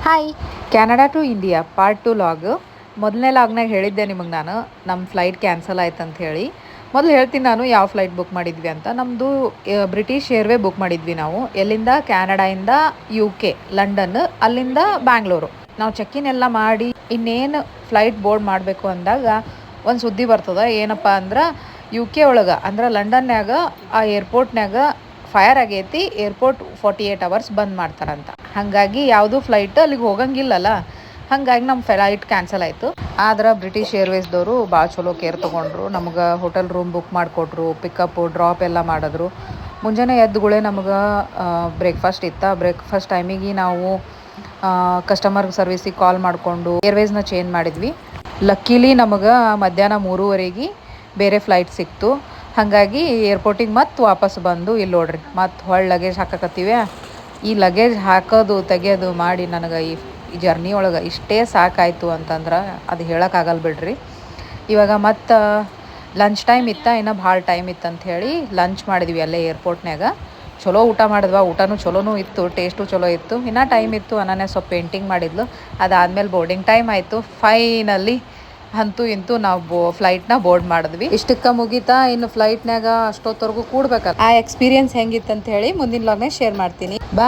Hi, Canada to India part 2 log. ಮೊದಲನೇ ಲಾಗ್ನಾಗ ಹೇಳಿದ್ದೆ ನಿಮಗೆ ನಾನು ನಮ್ಮ ಫ್ಲೈಟ್ ಕ್ಯಾನ್ಸಲ್ ಆಯ್ತು ಅಂತ ಹೇಳಿ. ಮೊದಲು ಹೇಳ್ತೀನಿ ನಾನು ಯಾವ ಫ್ಲೈಟ್ ಬುಕ್ ಮಾಡಿದ್ವಿ ಅಂತ. ನಮ್ಮದು ಬ್ರಿಟಿಷ್ ಏರ್ವೇ ಬುಕ್ ಮಾಡಿದ್ವಿ ನಾವು. ಎಲ್ಲಿಂದ? ಕ್ಯಾನಡಾಯಿಂದ UK ಲಂಡನ್, ಅಲ್ಲಿಂದ ಬ್ಯಾಂಗ್ಳೂರು. ನಾವು ಚೆಕ್ಕಿನ್ ಎಲ್ಲ ಮಾಡಿ ಇನ್ನೇನು ಫ್ಲೈಟ್ ಬೋರ್ಡ್ ಮಾಡಬೇಕು ಅಂದಾಗ ಒಂದು ಸುದ್ದಿ ಬರ್ತದೆ. ಏನಪ್ಪ ಅಂದ್ರೆ UK ಒಳಗೆ ಅಂದ್ರೆ ಲಂಡನ್ಯಾಗ ಆ ಏರ್ಪೋರ್ಟ್ನಾಗ ಫೈರ್ ಆಗೈತಿ, ಏರ್ಪೋರ್ಟ್ 48 ಅವರ್ಸ್ ಬಂದ್ ಮಾಡ್ತಾರಂತ. ಹಾಗಾಗಿ ಯಾವುದೂ ಫ್ಲೈಟ್ ಅಲ್ಲಿಗೆ ಹೋಗಂಗಿಲ್ಲಲ್ಲ. ಹಾಗಾಗಿ ನಮ್ಮ ಫ್ಲೈಟ್ ಕ್ಯಾನ್ಸಲ್ ಆಯಿತು. ಆದ್ರೆ ಬ್ರಿಟಿಷ್ ಏರ್ವೇಸ್ದವರು ಭಾಳ ಚಲೋ ಕೇರ್ ತೊಗೊಂಡ್ರು. ನಮ್ಗೆ ಹೋಟೆಲ್ ರೂಮ್ ಬುಕ್ ಮಾಡಿಕೊಟ್ರು, ಪಿಕಪ್ಪು ಡ್ರಾಪ್ ಎಲ್ಲ ಮಾಡಿದ್ರು. ಮುಂಜಾನೆ ಎದ್ದುಗಳೇ ನಮ್ಗೆ ಬ್ರೇಕ್ಫಾಸ್ಟ್ ಇತ್ತು. ಬ್ರೇಕ್ಫಾಸ್ಟ್ ಟೈಮಿಗೆ ನಾವು ಕಸ್ಟಮರ್ ಸರ್ವಿಸಿಗೆ ಕಾಲ್ ಮಾಡಿಕೊಂಡು ಏರ್ವೇಸ್ನ ಚೇಂಜ್ ಮಾಡಿದ್ವಿ. ಲಕ್ಕಿಲಿ ನಮಗೆ ಮಧ್ಯಾಹ್ನ 3:30 ಬೇರೆ ಫ್ಲೈಟ್ ಸಿಕ್ತು. ಹಾಗಾಗಿ ಏರ್ಪೋರ್ಟಿಗೆ ಮತ್ತೆ ವಾಪಸ್ ಬಂದು ಇಲ್ಲಿ ನೋಡ್ರಿ ಮತ್ತೆ ಹೊಳ್ಳಿ ಲಗೇಜ್ ಹಾಕಕತ್ತೀವಿ. ಈ ಲಗೇಜ್ ಹಾಕೋದು ತೆಗೆಯೋದು ಮಾಡಿ ನನಗೆ ಈ ಜರ್ನಿ ಒಳಗೆ ಇಷ್ಟೇ ಸಾಕಾಯಿತು ಅಂತಂದ್ರೆ ಅದು ಹೇಳೋಕ್ಕಾಗಲ್ಲ ಬಿಡ್ರಿ. ಇವಾಗ ಮತ್ತು ಲಂಚ್ ಟೈಮ್ ಇತ್ತು, ಇನ್ನೂ ಭಾಳ ಟೈಮ್ ಇತ್ತು ಅಂಥೇಳಿ ಲಂಚ್ ಮಾಡಿದ್ವಿ ಅಲ್ಲೇ ಏರ್ಪೋರ್ಟ್ನಾಗ. ಚಲೋ ಊಟ ಮಾಡಿದ್ವಿ, ಊಟನೂ ಚಲೋನೂ ಇತ್ತು, ಟೇಸ್ಟು ಚಲೋ ಇತ್ತು. ಇನ್ನೂ ಟೈಮ್ ಇತ್ತು, ಅನನ್ಯ ಸ್ವಲ್ಪ ಪೇಂಟಿಂಗ್ ಮಾಡಿದ್ಲು. ಅದಾದಮೇಲೆ ಬೋರ್ಡಿಂಗ್ ಟೈಮ್ ಆಯಿತು. ಫೈನಲಿ ಅಂತೂ ಇಂತೂ ನಾವು ಫ್ಲೈಟ್ನ ಬೋರ್ಡ್ ಮಾಡಿದ್ವಿ. ಇಷ್ಟಕ್ಕೆ ಮುಗೀತಾ, ಇನ್ನು ಫ್ಲೈಟ್ನಾಗ ಅಷ್ಟೊತ್ತವರೆಗೂ ಕೂಡ್ಬೇಕಲ್ಲ. ಆ ಎಕ್ಸ್ಪೀರಿಯನ್ಸ್ ಹೆಂಗಿತ್ತು ಅಂತ ಹೇಳಿ ಮುಂದಿನ ಲಾಗ್ನಾಗ ಶೇರ್ ಮಾಡ್ತೀನಿ. ಬಾಯ್.